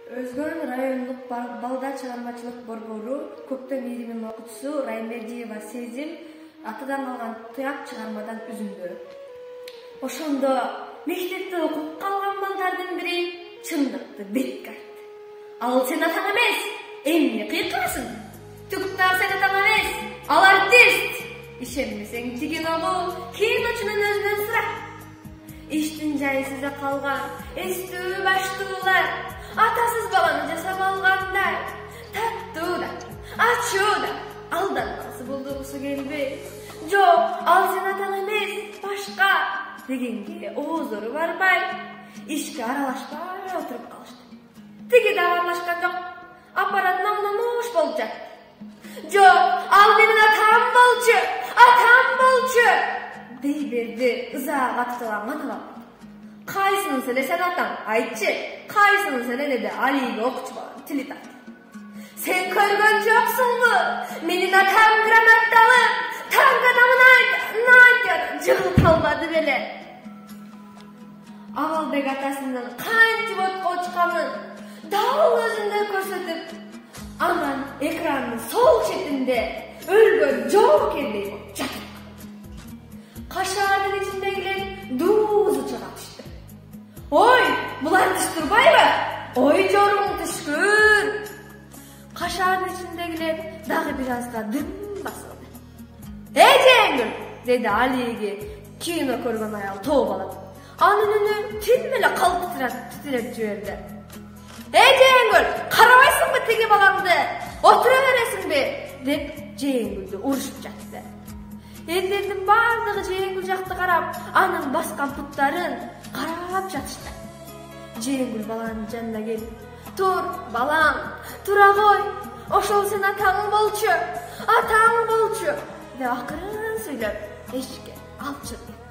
Özgөрүн райондук балдар чыгармачылык борбору көптөн биримин окутуусу Райымбердиева Сезим атадан калган тыяк чыгармадан үзүндү. Ошондо мектепте окуп калган балдардын бири чындыкты бетке айтты. Ал сен атаң эмес, эмне кыйкырасың? Түктө сен атаң эмес, ал артист. Ишенмесең тигиногу киночунун өзүнөн сура. Иштин жайсыза калган эстүү баштуулар атасыз баланы жасап алгандар, таттуу да, ачуу да, алданмасы болдургусу келбей, жок, ал сен атаң эмес, башка дегенге ооздору барбай, ишке аралашпай отуруп калышты. Тиги да аралашкан жок, аппарат намуш болуп жатты. Жок, ал менин атам болчу, дей берди ызаага катталган ана. Кайсынын эле сен атаң, айтчы, кайсынын сен эле алиби окучу баланын тили тартты. Сен көргөн жоксуңбу? Менин атам гранатталып, танк адамын айт, жыгылып калбады беле. Абалбек атасынын кантип отко учканын дал өзүндө көрсөтүп, анан экрандын сол четинде өлгөн жоокердей болуп жатып. Кашаардын ичиндегилер дуузу чыга түштү. Ой, булар түш турбайбы? Ой, жоруң түшкүн. Кашаардын ичиндегилер дагы бир азга дым басылды. Жеңгүл, деди алиги кино көргөн аял тооп алып. Анын үнү тим эле калп титиреп жиберди. Жеңгүл, карабайсыңбы тиги баламды? Отура бересиңби? Деп Жеңгүлдү урушуп жатты. Элдердин бардыгы Жеңгүл жакты карап, анын баскан буттарын карап жатышты. Жеңгүл баланын жанына келип, "Тур, балам, тура кой. Ошол сен атаң болчу, деп акырын сүйлөп эшикке алып чыгып кетти.